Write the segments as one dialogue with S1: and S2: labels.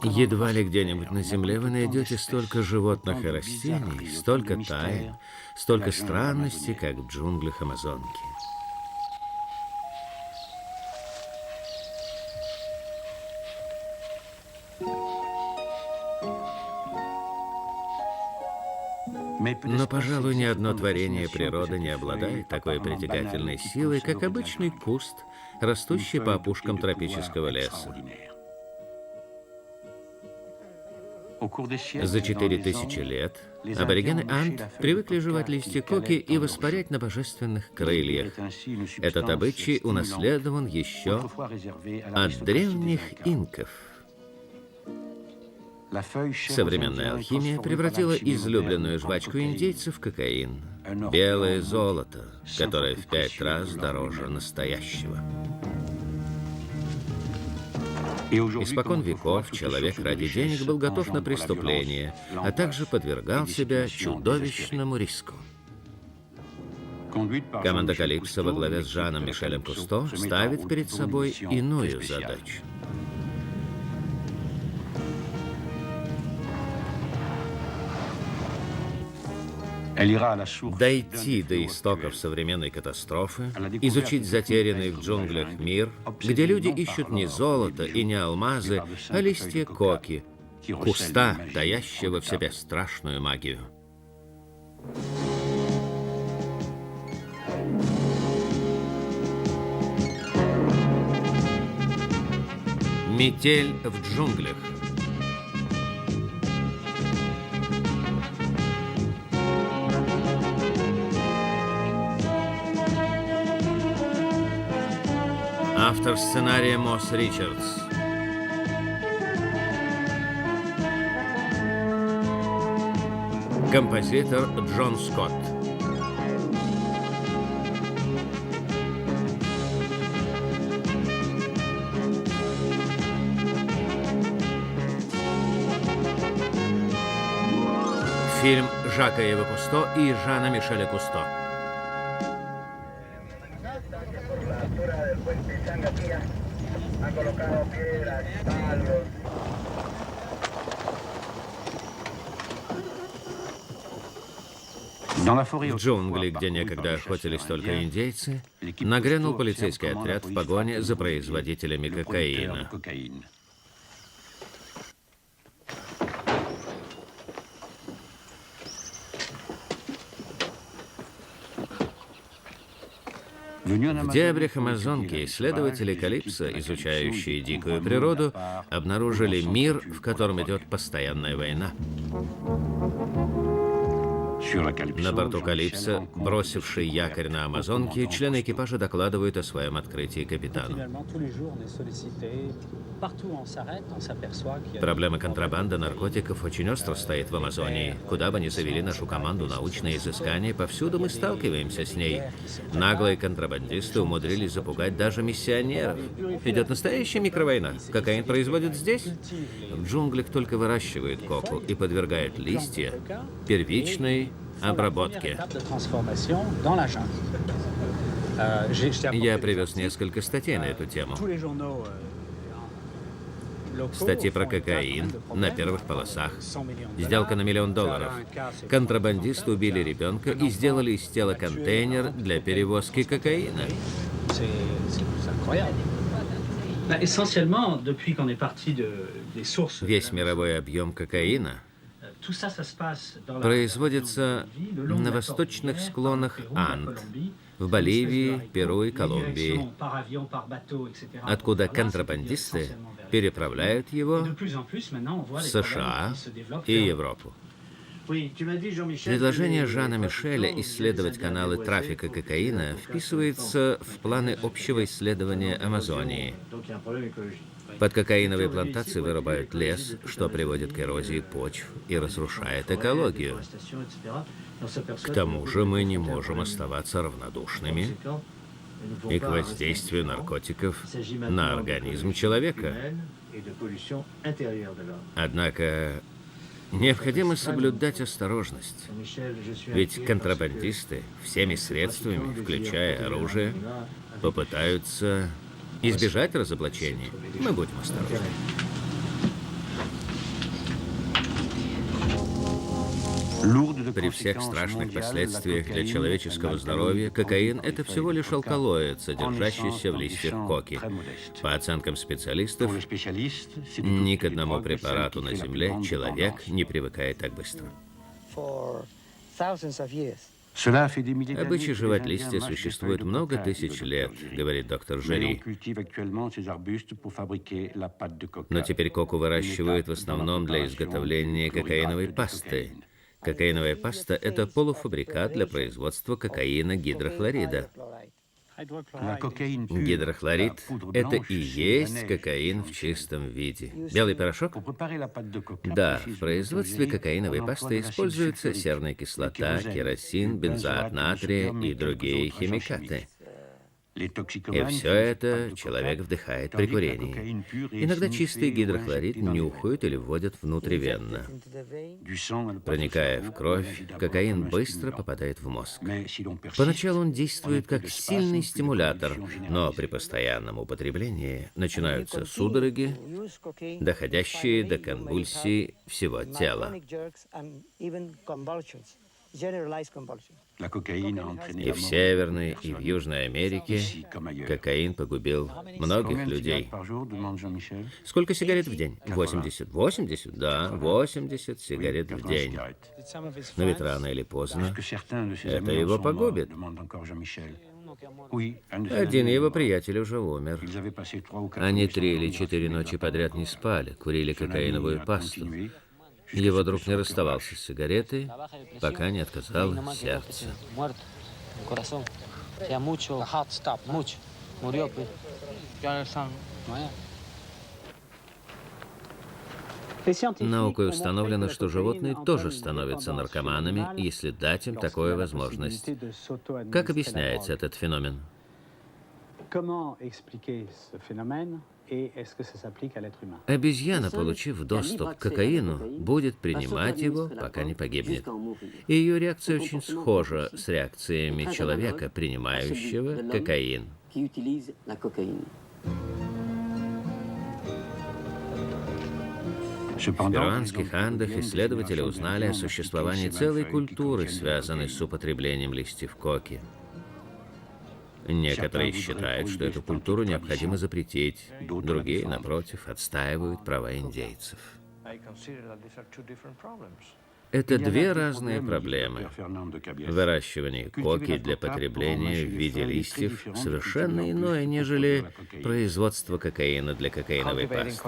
S1: Едва ли где-нибудь на Земле вы найдете столько животных и растений, столько тайн, столько странностей, как в джунглях Амазонки. Но, пожалуй, ни одно творение природы не обладает такой притягательной силой, как обычный куст, растущий по опушкам тропического леса. За 4000 лет аборигены Анд привыкли жевать листья коки и воспарять на божественных крыльях. Этот обычай унаследован еще от древних инков. Современная алхимия превратила излюбленную жвачку индейцев в кокаин. Белое золото, которое в 5 раз дороже настоящего. Испокон веков человек ради денег был готов на преступление, а также подвергал себя чудовищному риску. Команда Калипсо во главе с Жаном Мишелем Кусто ставит перед собой иную задачу. Дойти до истоков современной катастрофы, изучить затерянный в джунглях мир, где люди ищут не золото и не алмазы, а листья коки, куста, таящего в себе страшную магию. Метель в джунглях. Автор сценария Мосс Ричардс. Композитор Джон Скотт. Фильм Жака Ива Кусто и Жана Мишеля Кусто. В джунгли, где некогда охотились только индейцы, нагрянул полицейский отряд в погоне за производителями кокаина. В дебрях Амазонки исследователи Калипсо, изучающие дикую природу, обнаружили мир, в котором идет постоянная война. На борту Калипсо, бросивший якорь на Амазонке, члены экипажа докладывают о своем открытии капитану. Проблема контрабанды наркотиков очень остро стоит в Амазонии. Куда бы ни завели нашу команду научные изыскания, повсюду мы сталкиваемся с ней. Наглые контрабандисты умудрились запугать даже миссионеров. Идет настоящая микровойна. Кокаин производят здесь. В джунглях только выращивают коку и подвергают листья первичной обработке. Я привез несколько статей на эту тему. Статьи про кокаин на первых полосах. Сделка на $1 миллион. Контрабандисты убили ребенка и сделали из тела контейнер для перевозки кокаина. Весь мировой объем кокаина производится на восточных склонах Анд, в Боливии, Перу и Колумбии, откуда контрабандисты переправляют его в США и Европу. Предложение Жана Мишеля исследовать каналы трафика кокаина вписывается в планы общего исследования Амазонии. Под кокаиновые плантации вырубают лес, что приводит к эрозии почв и разрушает экологию. К тому же мы не можем оставаться равнодушными и к воздействию наркотиков на организм человека. Однако необходимо соблюдать осторожность, ведь контрабандисты всеми средствами, включая оружие, попытаются избежать разоблачения. Мы будем осторожны. При всех страшных последствиях для человеческого здоровья, кокаин – это всего лишь алкалоид, содержащийся в листьях коки. По оценкам специалистов, ни к одному препарату на Земле человек не привыкает так быстро. Обычай жевать листья существует много тысяч лет, говорит доктор Жери. Но теперь коку выращивают в основном для изготовления кокаиновой пасты. Кокаиновая паста – это полуфабрикат для производства кокаина гидрохлорида. Гидрохлорид – это и есть кокаин в чистом виде. Белый порошок? Да, в производстве кокаиновой пасты используются серная кислота, керосин, бензоат натрия и другие химикаты. И все это человек вдыхает при курении. Иногда чистый гидрохлорид нюхают или вводят внутривенно. Проникая в кровь, кокаин быстро попадает в мозг. Поначалу он действует как сильный стимулятор, но при постоянном употреблении начинаются судороги, доходящие до конвульсий всего тела. И в Северной, и в Южной Америке кокаин погубил многих людей. Сколько сигарет в день? 80. 80? Да, 80 сигарет в день. Но ведь рано или поздно это его погубит. Один его приятель уже умер. Они 3 или 4 ночи подряд не спали, курили кокаиновую пасту. Его друг не расставался с сигаретой, пока не отказало сердце. Наукой установлено, что животные тоже становятся наркоманами, если дать им такую возможность. Как объясняется этот феномен? Обезьяна, получив доступ к кокаину, будет принимать его, пока не погибнет. И ее реакция очень схожа с реакциями человека, принимающего кокаин. В перуанских Андах исследователи узнали о существовании целой культуры, связанной с употреблением листьев коки. Некоторые считают, что эту культуру необходимо запретить, другие, напротив, отстаивают права индейцев. Это две разные проблемы. Выращивание коки для потребления в виде листьев совершенно иное, нежели производство кокаина для кокаиновой пасты.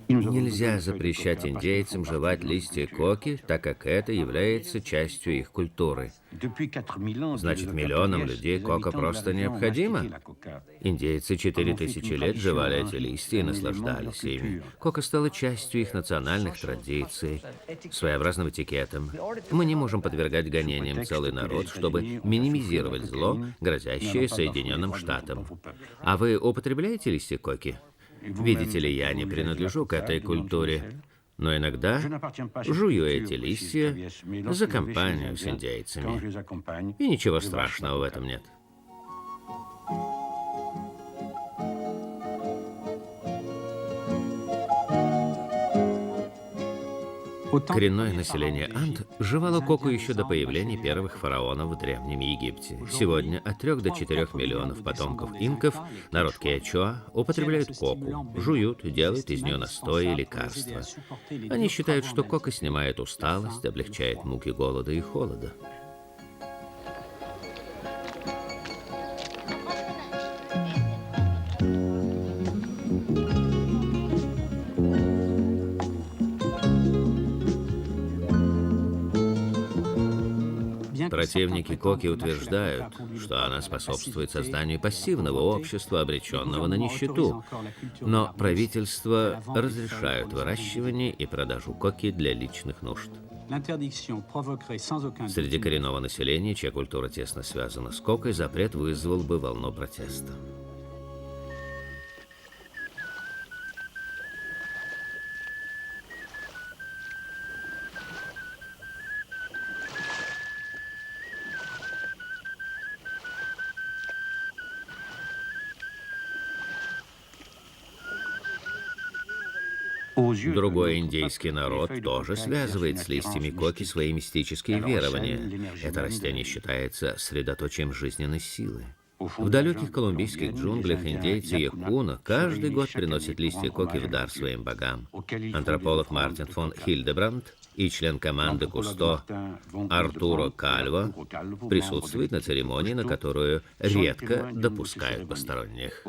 S1: Нельзя запрещать индейцам жевать листья коки, так как это является частью их культуры. Значит, миллионам людей кока просто необходима. Индейцы 4000 лет жевали эти листья и наслаждались ими. Кока стала частью их национальных традиций, своеобразным этикетом. Мы не можем подвергать гонениям целый народ, чтобы минимизировать зло, грозящее Соединенным Штатам. А вы употребляете листья коки? Видите ли, я не принадлежу к этой культуре, но иногда жую эти листья за компанию с индейцами. И ничего страшного в этом нет. Коренное население Анд жевало коку еще до появления первых фараонов в Древнем Египте. Сегодня от 3 до 4 миллионов потомков инков, народ Кечуа, употребляют коку, жуют, делают из нее настои и лекарства. Они считают, что кока снимает усталость, облегчает муки голода и холода. Противники коки утверждают, что она способствует созданию пассивного общества, обреченного на нищету. Но правительства разрешают выращивание и продажу коки для личных нужд. Среди коренного населения, чья культура тесно связана с кокой, запрет вызвал бы волну протеста. Другой индейский народ тоже связывает с листьями коки свои мистические верования. Это растение считается средоточием жизненной силы. В далеких колумбийских джунглях индейцы Якуна каждый год приносят листья коки в дар своим богам. Антрополог Мартин фон Хильдебранд и член команды Кусто Артуро Кальво присутствует на церемонии, на которую редко допускают посторонних.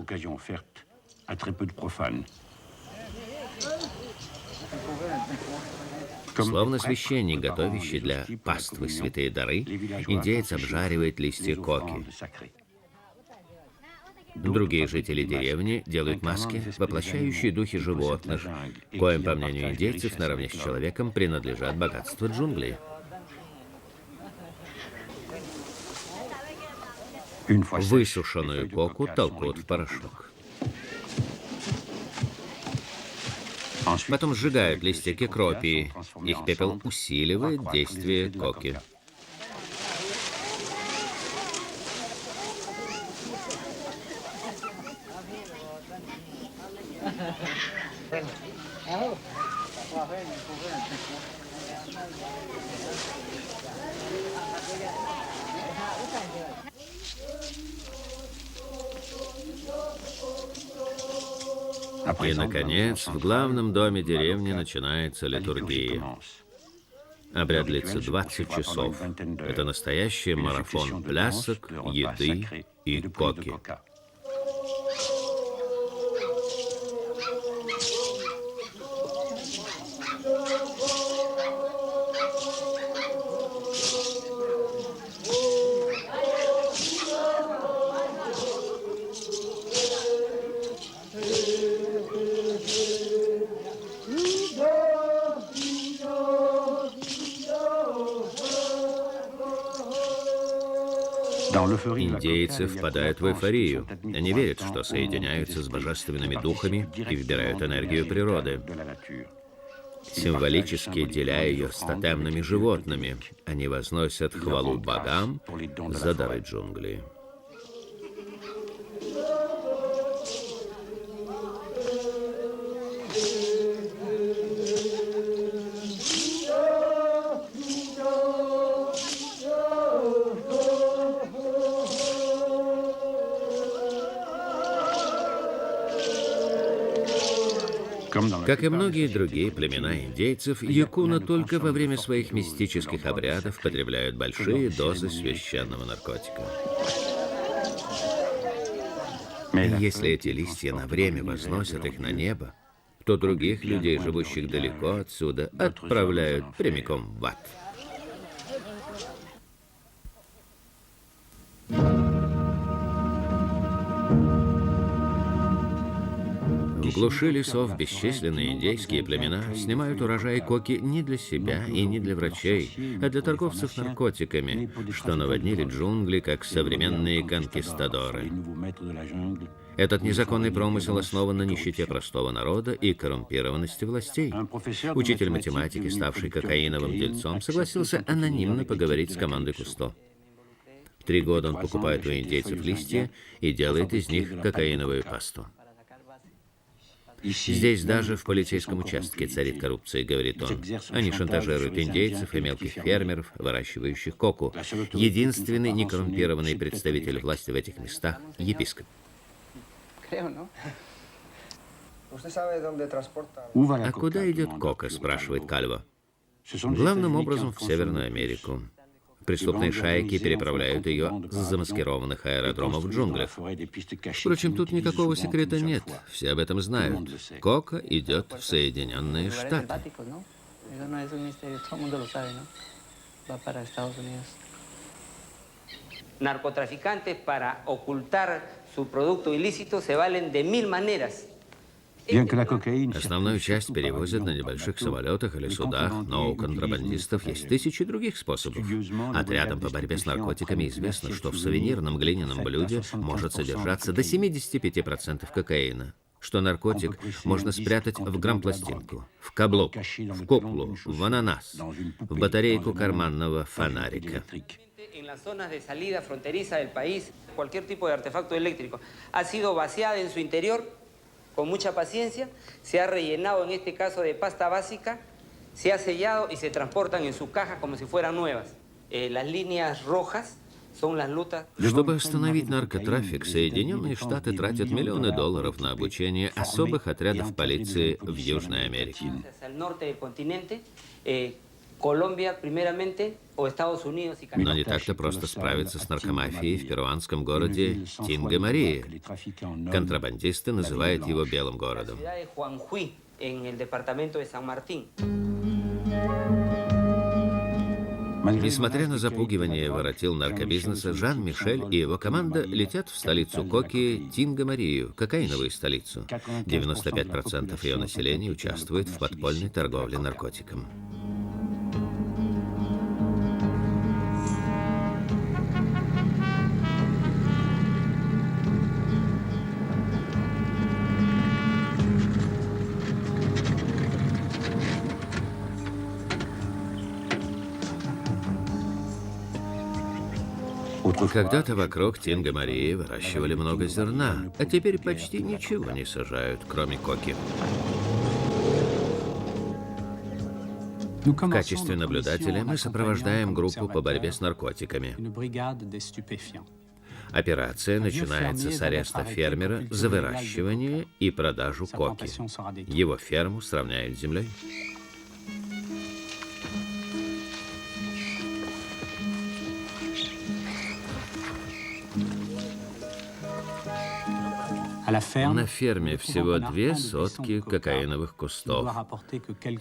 S1: Словно священник, готовящий для паствы святые дары, индеец обжаривает листья коки. Другие жители деревни делают маски, воплощающие духи животных, коим, по мнению индейцев, наравне с человеком принадлежат богатства джунглей. Высушенную коку толкут в порошок. Потом сжигают листья кекропии. Их пепел усиливает действие коки. И, наконец, в главном доме деревни начинается литургия. Обряд длится 20 часов. Это настоящий марафон плясок, еды и коки. Индейцы впадают в эйфорию. Они верят, что соединяются с божественными духами и вбирают энергию природы. Символически деля ее с тотемными животными, они возносят хвалу богам за дары джунглей. Как и многие другие племена индейцев, якуна только во время своих мистических обрядов потребляют большие дозы священного наркотика. Если эти листья на время возносят их на небо, то других людей, живущих далеко отсюда, отправляют прямиком в ад. В глуши лесов бесчисленные индейские племена снимают урожай коки не для себя и не для врачей, а для торговцев наркотиками, что наводнили джунгли, как современные конкистадоры. Этот незаконный промысел основан на нищете простого народа и коррумпированности властей. Учитель математики, ставший кокаиновым дельцом, согласился анонимно поговорить с командой Кусто. 3 года он покупает у индейцев листья и делает из них кокаиновую пасту. Здесь даже в полицейском участке царит коррупция, говорит он. Они шантажируют индейцев и мелких фермеров, выращивающих коку. Единственный некоррумпированный представитель власти в этих местах – епископ. А куда идет кока, спрашивает Кальво. Главным образом в Северную Америку. Преступные шайки переправляют ее с замаскированных аэродромов в джунглях. Впрочем, тут никакого секрета нет. Все об этом знают. Кока идет в Соединенные Штаты.
S2: Narcotraficantes para ocultar su producto ilícito se valen de 1000 maneras.
S1: Основную часть перевозят на небольших самолетах или судах, но у контрабандистов есть тысячи других способов. Отрядам по борьбе с наркотиками известно, что в сувенирном глиняном блюде может содержаться до 75% кокаина, что наркотик можно спрятать в грампластинку, в каблук, в куклу, в ананас, в батарейку карманного фонарика.
S2: En las zonas de salida fronteriza del país, cualquier tipo de artefacto eléctrico ha sido vaciada en su interior con mucha paciencia, se ha rellenado en este caso de pasta básica, se ha sellado y se transportan en su caja como si fueran nuevas. Las líneas rojas son las lutas.
S1: Чтобы остановить наркотрафик, Соединенные Штаты тратят миллионы долларов на обучение особых отрядов полиции в Южной Америке.
S2: Hacia el norte del continente, Colombia primeramente, o Estados Unidos y
S1: Но
S2: Canadá.
S1: не так-то просто справиться с наркомафией в перуанском городе Тинга-Марии. Контрабандисты называют его Белым городом.
S2: Ciudad de Juanjuy, en el departamento de San Martín.
S1: Несмотря на запугивание воротил наркобизнеса, Жан-Мишель и его команда летят в столицу Коки Тинга-Марию, кокаиновую столицу. 95% ее населения участвует в подпольной торговле наркотиком. Когда-то вокруг Тинга-Марии выращивали много зерна, а теперь почти ничего не сажают, кроме коки. В качестве наблюдателя мы сопровождаем группу по борьбе с наркотиками. Операция начинается с ареста фермера за выращивание и продажу коки. Его ферму сравняют с землей. На ферме всего 2 сотки кокаиновых кустов.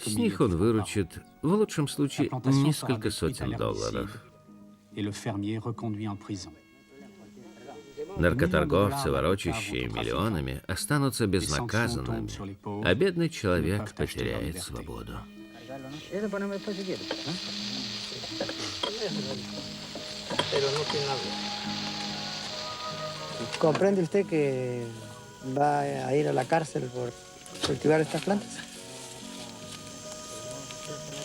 S1: С них он выручит, в лучшем случае, несколько сотен долларов. Наркоторговцы, ворочащие миллионами, останутся безнаказанными, а бедный человек потеряет свободу.
S3: ¿Comprende usted que va a ir a la cárcel por cultivar estas plantas?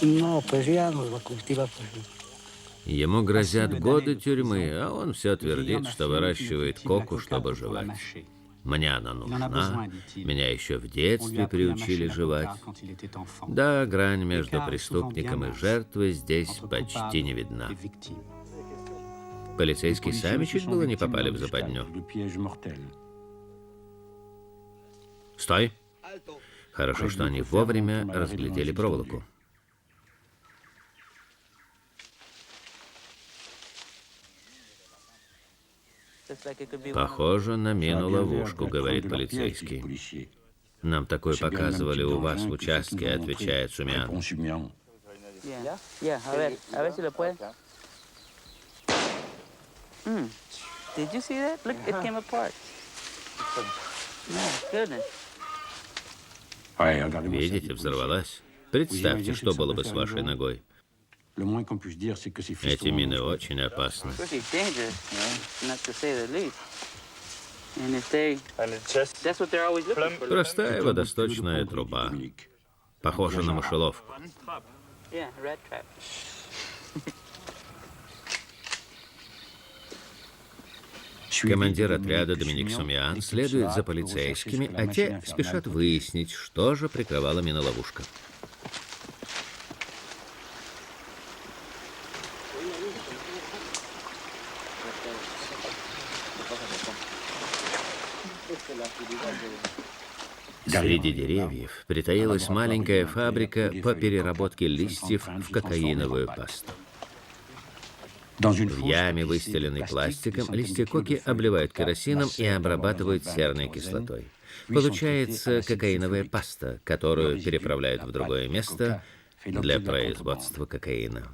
S3: No, pues ya nos va a cultivar, pues.
S1: Ему грозят годы тюрьмы, а он все твердит, что выращивает коку, чтобы жевать. Мне она нужна, меня еще в детстве приучили жевать. Да, грань между преступником и жертвой здесь почти не видна. Полицейские сами чуть было не попали в западню. Стой! Хорошо, что они вовремя разглядели проволоку. Похоже на мину-ловушку, говорит полицейский. Нам такое показывали у вас в участке, отвечает Шумян.
S4: Did you see that? Look, it came apart. Goodness.
S1: Видите, взорвалась. Представьте, что было бы с вашей ногой. Эти мины очень опасны.
S4: Pretty dangerous, not to say the least. And if that's what they're always looking for.
S1: Простая водосточная труба. Похожа на мышеловку.
S4: Yeah, rat trap.
S1: Командир отряда Доминик Сумян следует за полицейскими, а те спешат выяснить, что же прикрывала миноловушка. Среди деревьев притаилась маленькая фабрика по переработке листьев в кокаиновую пасту. В яме, выстеленной пластиком, листья коки обливают керосином и обрабатывают серной кислотой. Получается кокаиновая паста, которую переправляют в другое место для производства кокаина.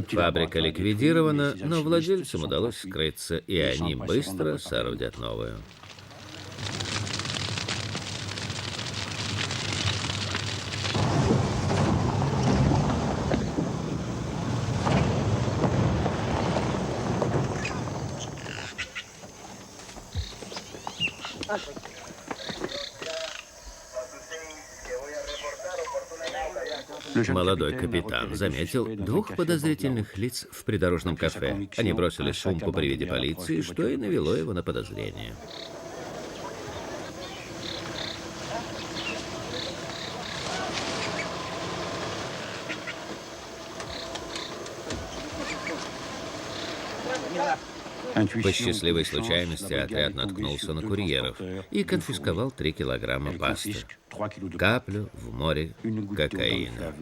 S1: Фабрика ликвидирована, но владельцам удалось скрыться, и они быстро соорудят новую. Молодой капитан заметил двух подозрительных лиц в придорожном кафе. Они бросили сумку при виде полиции, что и навело его на подозрение. По счастливой случайности отряд наткнулся на курьеров и конфисковал 3 килограмма пасты, каплю в море кокаина.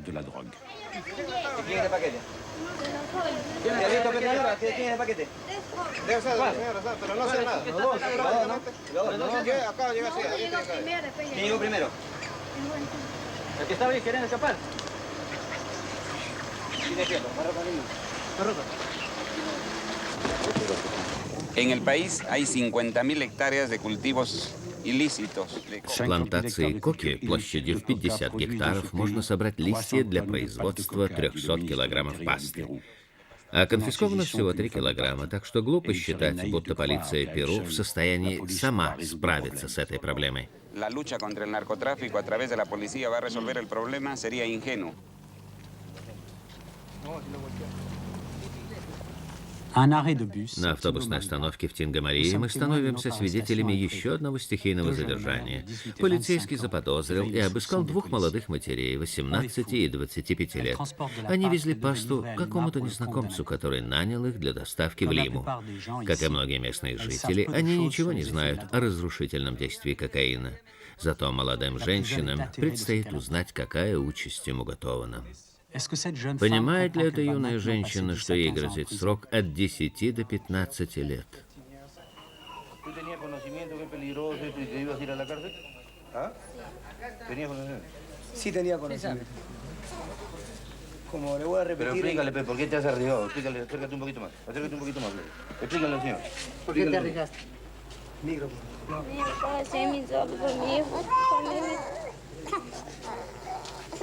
S5: En el país hay 50.000 hectáreas de cultivos ilícitos.
S1: С плантации коки площадью в 50 гектаров можно собрать листья для производства 300 килограммов пасты. А конфисковано всего 3 килограмма, так что глупо считать, будто полиция Перу в состоянии сама справиться с этой проблемой.
S5: La lucha contra el narcotráfico a través de la policía va a resolver el problema sería ingenuo.
S1: На автобусной остановке в Тинго-Марии мы становимся свидетелями еще одного стихийного задержания. Полицейский заподозрил и обыскал 2 молодых матерей, 18 и 25 лет. Они везли пасту какому-то незнакомцу, который нанял их для доставки в Лиму. Как и многие местные жители, они ничего не знают о разрушительном действии кокаина. Зато молодым женщинам предстоит узнать, какая участь им уготована. Понимает ли эта юная женщина, что ей грозит срок от 10 до 15 лет?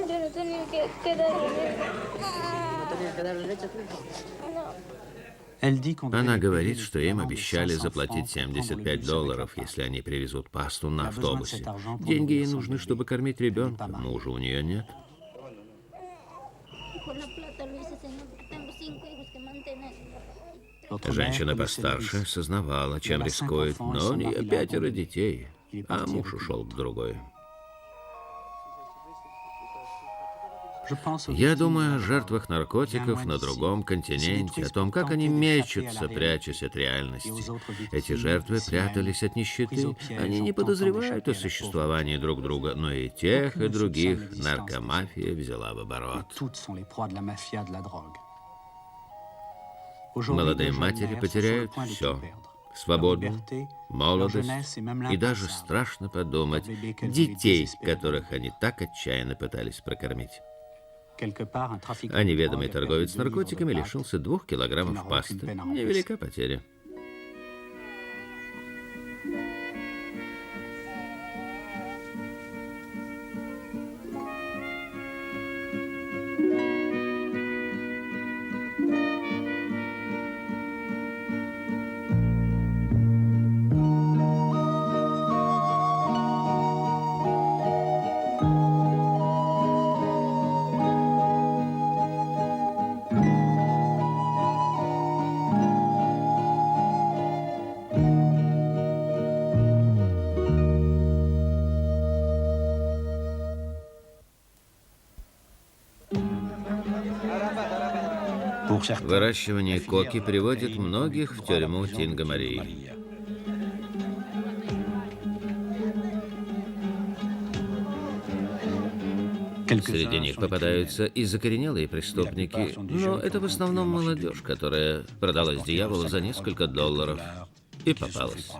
S6: Yo no tenía que darle leche.
S1: Она говорит, что им обещали заплатить $75, если они привезут пасту на автобусе. Деньги ей нужны, чтобы кормить ребенка. Мужа у нее нет. Женщина постарше сознавала, чем рискует, но у нее 5 детей, а муж ушел к другой. Я думаю о жертвах наркотиков на другом континенте, о том, как они мечутся, прячась от реальности. Эти жертвы прятались от нищеты. Они не подозревают о существовании друг друга, но и тех, и других наркомафия взяла в оборот. Молодые матери потеряют все. Свободу, молодость и даже, страшно подумать, детей, которых они так отчаянно пытались прокормить. А неведомый торговец наркотиками лишился 2 килограммов пасты. Невелика потеря. Выращивание коки приводит многих в тюрьму Тинго-Марии. Среди них попадаются и закоренелые преступники, но это в основном молодежь, которая продалась дьяволу за несколько $, и попалась.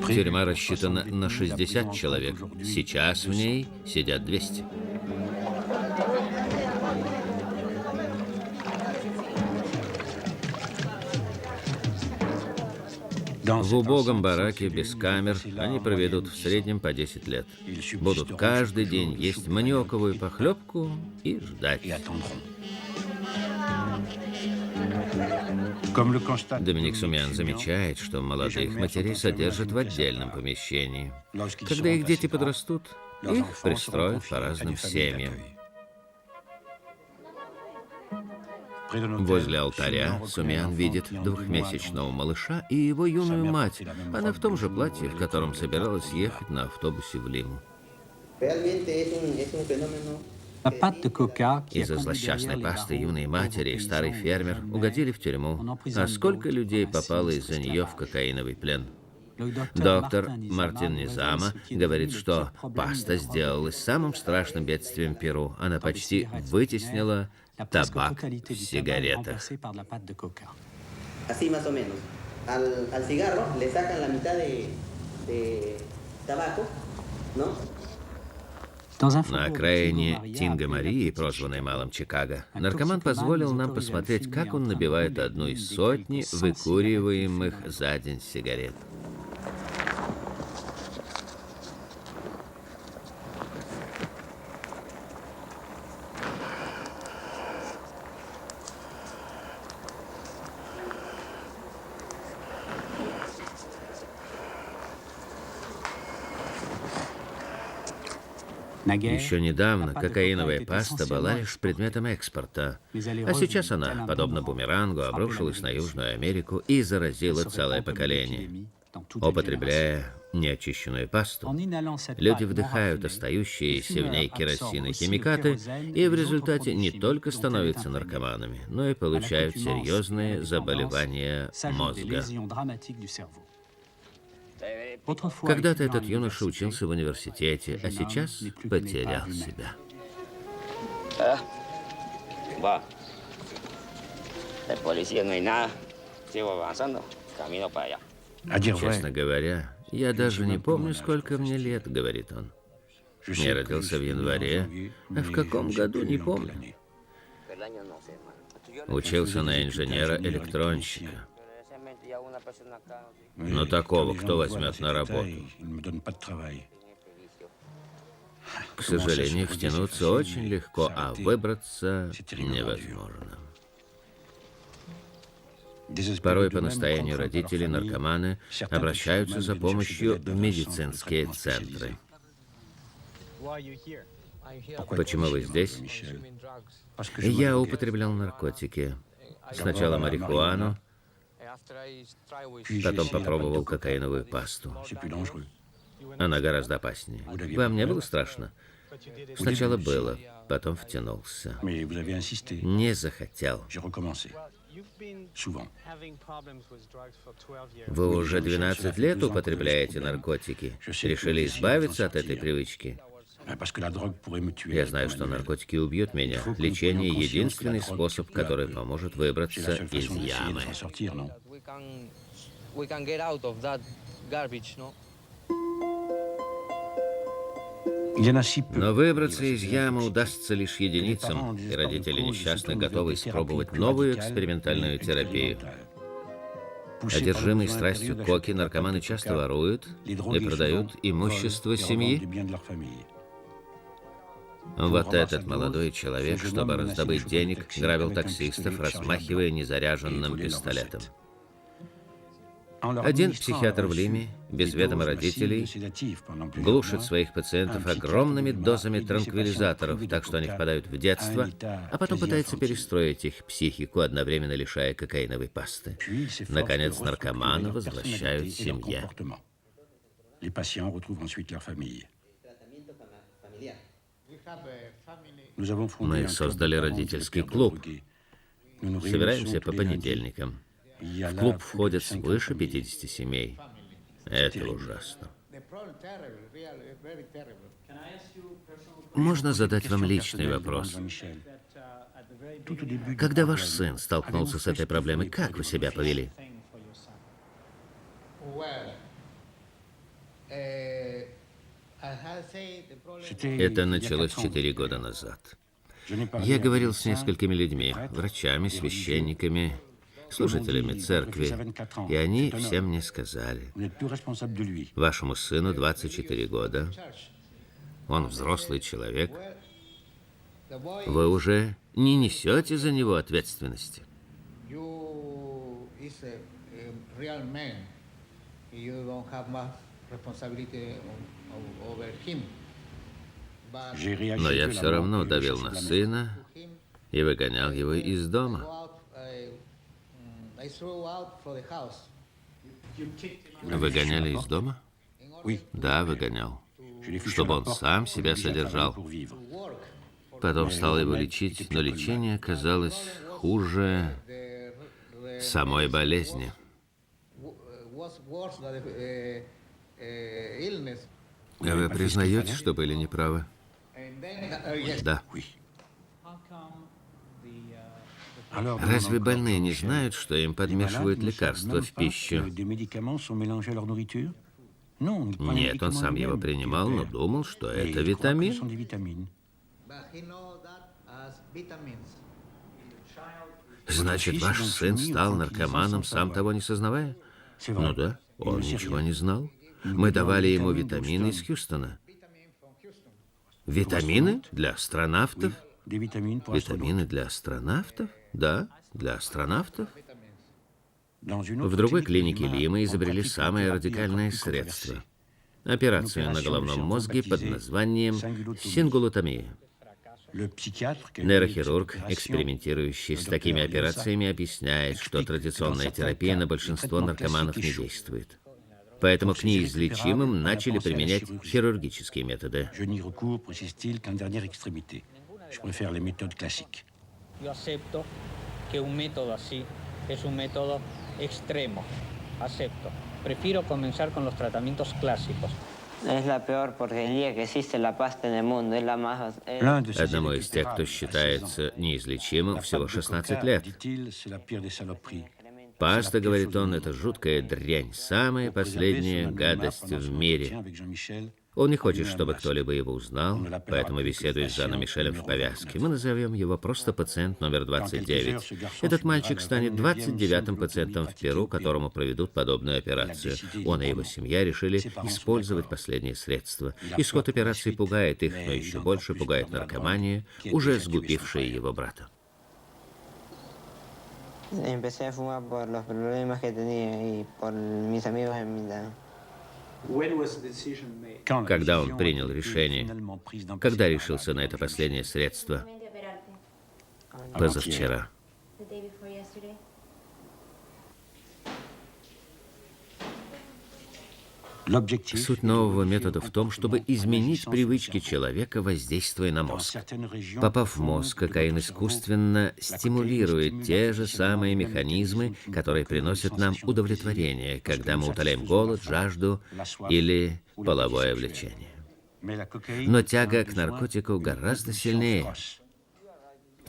S1: Тюрьма рассчитана на 60 человек. Сейчас в ней сидят 200. В убогом бараке без камер они проведут в среднем по 10 лет. Будут каждый день есть маниоковую похлебку и ждать. Доминик Сумян замечает, что молодых матерей содержат в отдельном помещении. Когда их дети подрастут, их пристроят по разным семьям. Возле алтаря Сумян видит двухмесячного малыша и его юную мать. Она в том же платье, в котором собиралась ехать на автобусе в Лиму. Из-за злосчастной пасты юной матери и старый фермер угодили в тюрьму. А сколько людей попало из-за нее в кокаиновый плен? Доктор Мартин Низама говорит, что паста сделалась самым страшным бедствием Перу. Она почти вытеснила табак в сигаретах.
S7: Así más o menos. Al cigarro le sacan la mitad de tabaco, ¿no?
S1: На окраине Тинга-Марии, прозванной Малым Чикаго, наркоман позволил нам посмотреть, как он набивает одну из сотни выкуриваемых за день сигарет. Еще недавно кокаиновая паста была лишь предметом экспорта, а сейчас она, подобно бумерангу, обрушилась на Южную Америку и заразила целое поколение. Употребляя неочищенную пасту, люди вдыхают остающиеся в ней керосин и химикаты, и в результате не только становятся наркоманами, но и получают серьезные заболевания мозга. Когда-то этот юноша учился в университете, а сейчас потерял себя. Честно говоря, я даже не помню, сколько мне лет, говорит он. Я родился в январе, а в каком году, не помню. Учился на инженера-электронщика. Но такого кто возьмет на работу? К сожалению, втянуться очень легко, а выбраться невозможно. Порой по настоянию родителей наркоманы обращаются за помощью в медицинские центры. Почему вы здесь? Я употреблял наркотики. Сначала марихуану, потом попробовал кокаиновую пасту. Она гораздо опаснее. Вам не было страшно? Сначала было, потом втянулся. Не захотел. Вы уже 12 лет употребляете наркотики. Решили избавиться от этой привычки? Я знаю, что наркотики убьют меня. Лечение — единственный способ, который поможет выбраться из ямы. Но выбраться из ямы удастся лишь единицам, и родители несчастных готовы испробовать новую экспериментальную терапию. Одержимые страстью коки, наркоманы часто воруют и продают имущество семьи. Вот этот молодой человек, чтобы раздобыть денег, грабил таксистов, размахивая незаряженным пистолетом. Один психиатр в Лиме, без ведома родителей, глушит своих пациентов огромными дозами транквилизаторов, так что они впадают в детство, а потом пытается перестроить их психику, одновременно лишая кокаиновой пасты. Наконец, наркоманы возвращают семье. Мы создали родительский клуб. Собираемся по понедельникам. В клуб входят свыше 50 семей. Это ужасно. Можно задать вам личный вопрос? Когда ваш сын столкнулся с этой проблемой, как вы себя повели? Это началось 4 года назад. Я говорил с несколькими людьми, врачами, священниками, служителями церкви, и они все мне сказали: вашему сыну 24 года, он взрослый человек, вы уже не несете за него ответственности. Но я все равно давил на сына и выгонял его из дома. Выгоняли из дома? Да, выгонял. Чтобы он сам себя содержал. Потом стал его лечить, но лечение казалось хуже самой болезни. Вы признаете, что были неправы? Да. Разве больные не знают, что им подмешивают лекарства в пищу? Нет, он сам его принимал, но думал, что это витамин. Значит, ваш сын стал наркоманом, сам того не сознавая? Ну да, он ничего не знал. Мы давали ему витамины из Хьюстона. Витамины для астронавтов? Витамины для астронавтов? Да, для астронавтов. В другой клинике Лимы изобрели самое радикальное средство. Операцию на головном мозге под названием сингулотомия. Нейрохирург, экспериментирующий с такими операциями, объясняет, что традиционная терапия на большинство наркоманов не действует. Поэтому к неизлечимым начали применять хирургические методы.
S4: Yo acepto que un método así es un método extremo. Acepto. Prefiero comenzar con los tratamientos clásicos.
S2: Es la peor porquería que existe la pasta en el mundo. Es la más...
S1: Одному из тех, кто считается неизлечимым, всего 16 лет. Паста, говорит он, это жуткая дрянь, самая последняя гадость в мире. Он не хочет, чтобы кто-либо его узнал, поэтому беседует с Жаном Мишелем в повязке. Мы назовем его просто пациент номер 29. Этот мальчик станет 29-м пациентом в Перу, которому проведут подобную операцию. Он и его семья решили использовать последние средства. Исход операции пугает их, но еще больше пугает наркомания, уже сгубившая его брата.
S2: Empecé a fumar por los problemas que tenía y por mis amigos en Mindanao.
S1: Когда он принял решение? Когда решился на это последнее средство? Позавчера. Суть нового метода в том, чтобы изменить привычки человека, воздействуя на мозг. Попав в мозг, кокаин искусственно стимулирует те же самые механизмы, которые приносят нам удовлетворение, когда мы утоляем голод, жажду или половое влечение. Но тяга к наркотику гораздо сильнее.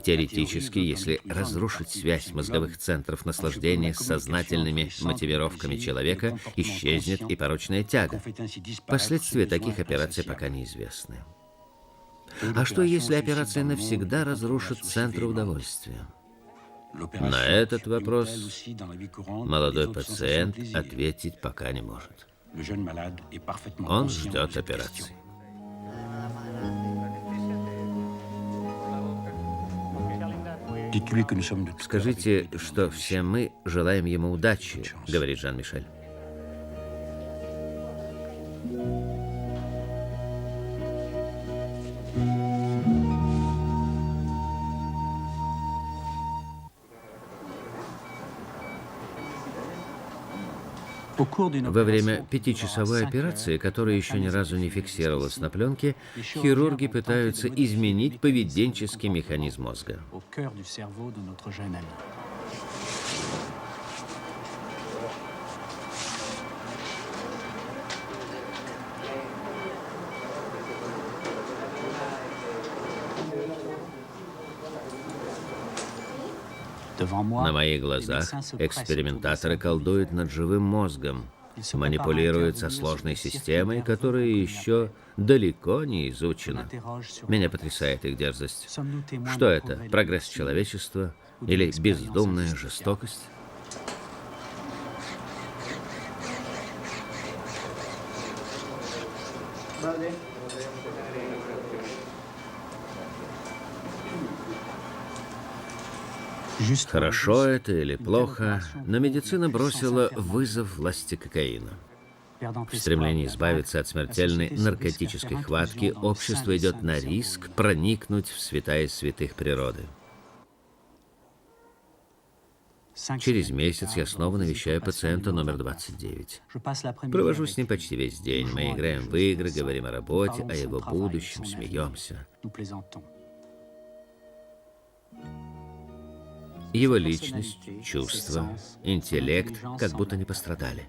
S1: Теоретически, если разрушить связь мозговых центров наслаждения с сознательными мотивировками человека, исчезнет и порочная тяга. Последствия таких операций пока неизвестны. А что, если операция навсегда разрушит центры удовольствия? На этот вопрос молодой пациент ответить пока не может. Он ждет операции. Скажите, что все мы желаем ему удачи, говорит Жан-Мишель. Во время 5-часовой операции, которая еще ни разу не фиксировалась на пленке, хирурги пытаются изменить поведенческий механизм мозга. На моих глазах экспериментаторы колдуют над живым мозгом, манипулируют со сложной системой, которая еще далеко не изучена. Меня потрясает их дерзость. Что это? Прогресс человечества или бездумная жестокость? Хорошо это или плохо, но медицина бросила вызов власти кокаина. В стремлении избавиться от смертельной наркотической хватки общество идет на риск проникнуть в святая святых природы. Через месяц я снова навещаю пациента номер 29. Провожу с ним почти весь день. Мы играем в игры, говорим о работе, о его будущем, смеемся. Его личность, чувства, интеллект как будто не пострадали.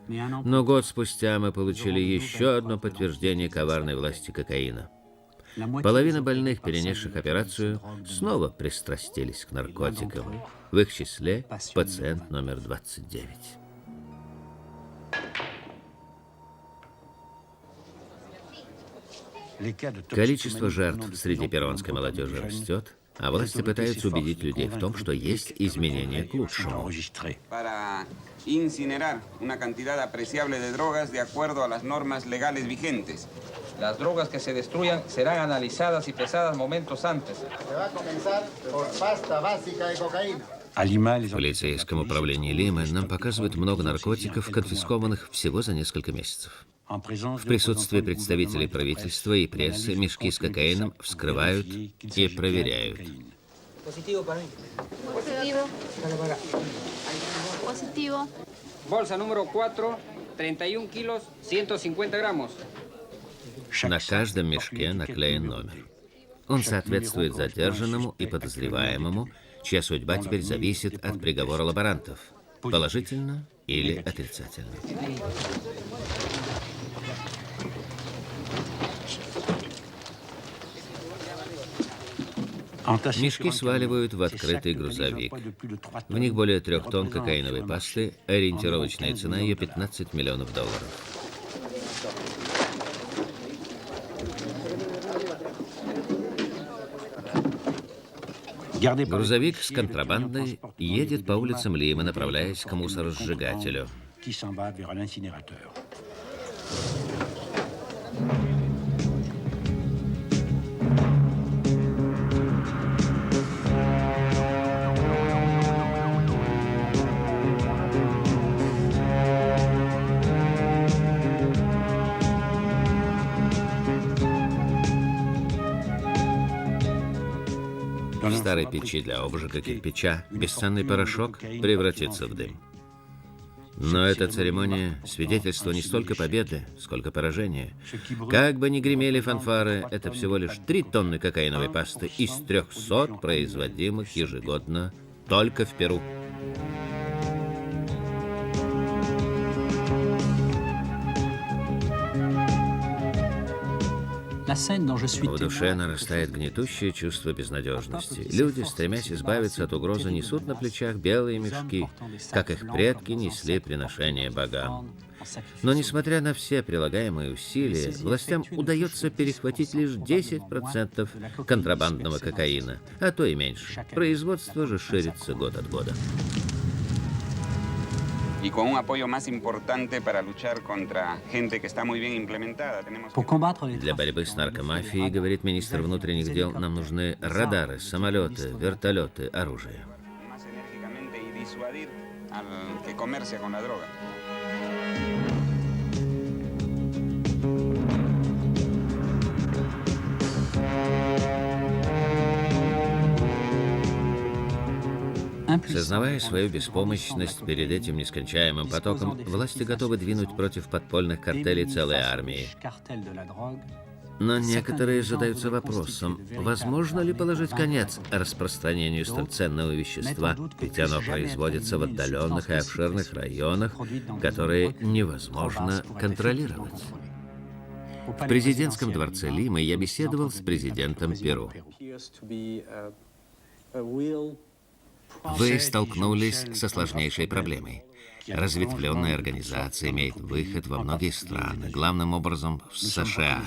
S1: Но год спустя мы получили еще одно подтверждение коварной власти кокаина. Половина больных, перенесших операцию, снова пристрастились к наркотикам. В их числе пациент номер 29. Количество жертв среди перуанской молодежи растет, а власти пытаются убедить людей в том, что есть изменения к лучшему.
S5: Para incinerar una cantidad apreciable de drogas de acuerdo a las normas legales vigentes.
S8: Las drogas que se destruyan serán analizadas y pesadas momentos antes.
S9: Se va a comenzar por pasta básica de cocaína.
S1: В полицейском управлении Лимы нам показывают много наркотиков, конфискованных всего за несколько месяцев. В присутствии представителей правительства и прессы мешки с кокаином вскрывают и проверяют.
S2: Bolsa número 4, 31 kilos, 150 gramos.
S1: На каждом мешке наклеен номер. Он соответствует задержанному и подозреваемому, чья судьба теперь зависит от приговора лаборантов, положительно или отрицательно. Мешки сваливают в открытый грузовик. В них более 3 тонн кокаиновой пасты, ориентировочная цена ее $15 миллионов. Грузовик с контрабандой едет по улицам Лимы, направляясь к мусоросжигателю. В старой печи для обжига кирпича бесценный порошок превратится в дым. Но эта церемония — свидетельство не столько победы, сколько поражения. Как бы ни гремели фанфары, это всего лишь 3 тонны кокаиновой пасты из 300, производимых ежегодно только в Перу. В душе нарастает гнетущее чувство безнадежности. Люди, стремясь избавиться от угрозы, несут на плечах белые мешки, как их предки несли приношения богам. Но, несмотря на все прилагаемые усилия, властям удается перехватить лишь 10% контрабандного кокаина, а то и меньше. Производство же ширится год от года.
S5: Y con un apoyo más importante para luchar contra gente que está muy bien implementada.
S1: Для борьбы с наркомафией, говорит министр внутренних дел, нам нужны радары, самолеты, вертолеты, оружие.
S5: Más enérgicamente y disuadir al que comercia con la droga. Сознавая свою беспомощность перед этим нескончаемым потоком, власти готовы двинуть против подпольных картелей целой армии. Но некоторые задаются вопросом, возможно ли положить конец распространению столь ценного вещества, ведь оно производится в отдаленных и обширных районах, которые невозможно контролировать. В президентском дворце Лимы я беседовал с президентом Перу. Вы столкнулись со сложнейшей проблемой. Разветвленная организация имеет выход во многие страны, главным образом в США.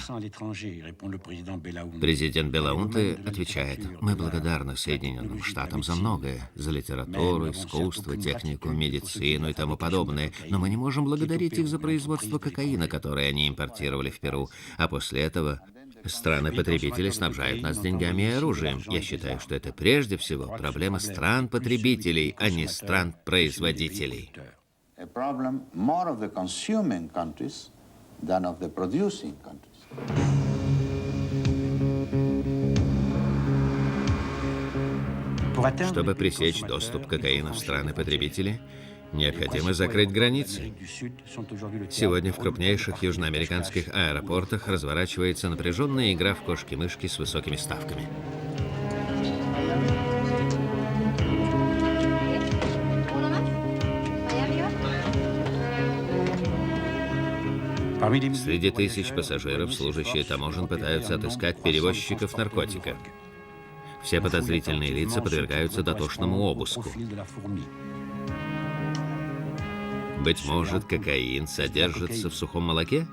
S5: Президент Белаунте отвечает: мы благодарны Соединенным Штатам за многое, за литературу, искусство, технику, медицину и тому подобное, но мы не можем благодарить их за производство кокаина, которое они импортировали в Перу, а после этого
S1: Страны-потребители снабжают нас деньгами и оружием. Я считаю, что это прежде всего проблема стран-потребителей, а не стран-производителей. Чтобы пресечь доступ кокаина в страны-потребители, необходимо закрыть границы. Сегодня в крупнейших южноамериканских аэропортах разворачивается напряженная игра в кошки-мышки с высокими ставками. Среди тысяч пассажиров служащие таможен пытаются отыскать перевозчиков наркотиков. Все подозрительные лица подвергаются дотошному обыску. Быть может, кокаин содержится в сухом молоке?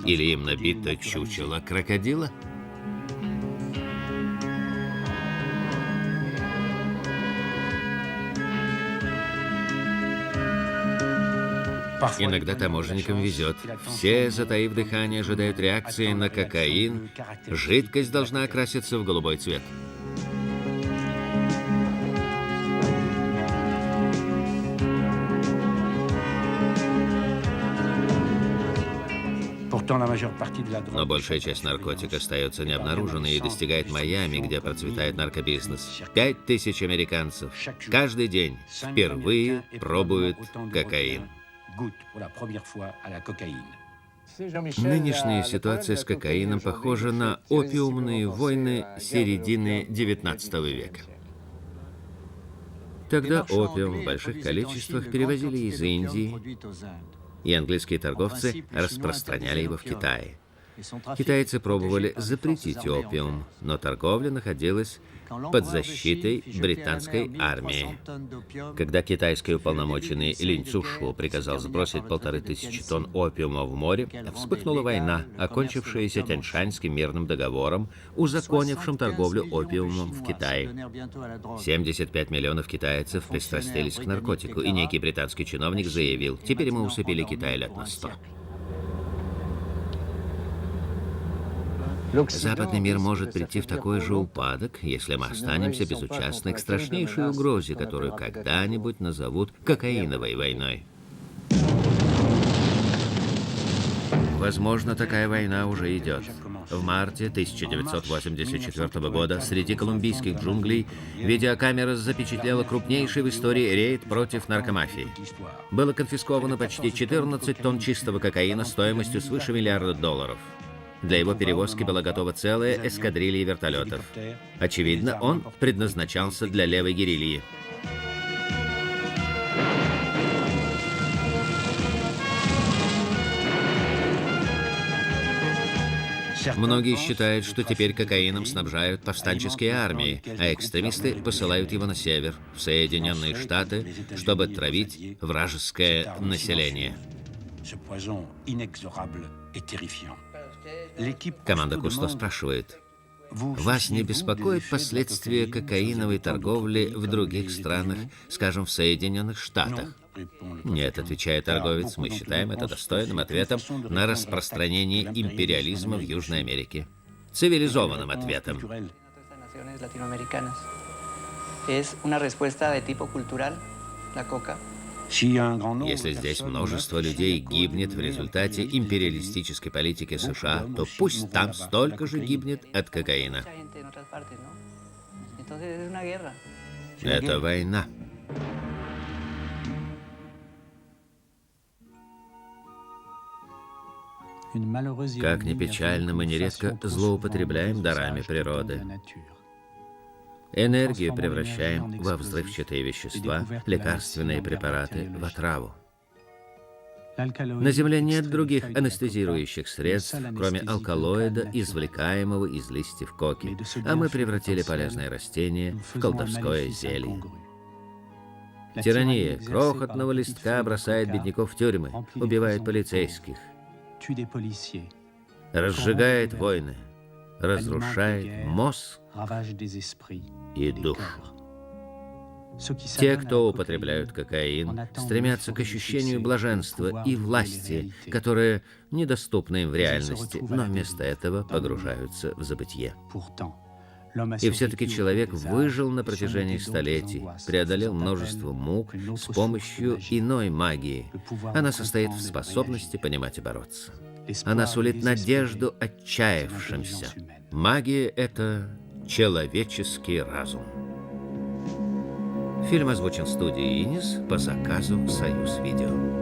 S1: Или им набито чучело крокодила? Иногда таможенникам везет. Все, затаив дыхание, ожидают реакции на кокаин. Жидкость должна окраситься в голубой цвет. Но большая часть наркотика остается необнаруженной и достигает Майами, где процветает наркобизнес. 5000 американцев каждый день впервые пробуют кокаин. Нынешняя ситуация с кокаином похожа на опиумные войны середины XIX века. Тогда опиум в больших количествах перевозили из Индии, и английские торговцы распространяли его в Китае. Китайцы пробовали запретить опиум, но торговля находилась под защитой британской армии. Когда китайский уполномоченный Линь Цушу приказал сбросить 1500 тонн опиума в море, вспыхнула война, окончившаяся Тяньшаньским мирным договором, узаконившим торговлю опиумом в Китае. 75 миллионов китайцев пристрастились к наркотику, и некий британский чиновник заявил: «Теперь мы усыпили Китай лет на 100». Западный мир может прийти в такой же упадок, если мы останемся безучастны к страшнейшей угрозе, которую когда-нибудь назовут кокаиновой войной. Возможно, такая война уже идет. В марте 1984 года среди колумбийских джунглей видеокамера запечатлела крупнейший в истории рейд против наркомафии. Было конфисковано почти 14 тонн чистого кокаина стоимостью свыше $1 миллиарда. Для его перевозки была готова целая эскадрилья вертолетов. Очевидно, он предназначался для левой герильи. Многие считают, что теперь кокаином снабжают повстанческие армии, а экстремисты посылают его на север, в Соединенные Штаты, чтобы травить вражеское население. Команда Кусто спрашивает: вас не беспокоят последствия кокаиновой торговли в других странах, скажем, в Соединенных Штатах? Нет, отвечает торговец, мы считаем это достойным ответом на распространение империализма в Южной Америке. Цивилизованным ответом. Если здесь множество людей гибнет в результате империалистической политики США, то пусть там столько же гибнет от кокаина. Это война. Как ни печально, мы нередко злоупотребляем дарами природы. Энергию превращаем во взрывчатые вещества, лекарственные препараты в отраву. На Земле нет других анестезирующих средств, кроме алкалоида, извлекаемого из листьев коки, а мы превратили полезное растение в колдовское зелье. Тирания крохотного листка бросает бедняков в тюрьмы, убивает полицейских, разжигает войны, разрушает мозг и душу. Те, кто употребляют кокаин, стремятся к ощущению блаженства и власти, которые недоступны им в реальности, но вместо этого погружаются в забытье. И все-таки человек выжил на протяжении столетий, преодолел множество мук с помощью иной магии. Она состоит в способности понимать и бороться. Она сулит надежду отчаявшимся. Магия — это человеческий разум. Фильм озвучен студией «Инис» по заказу «Союз Видео».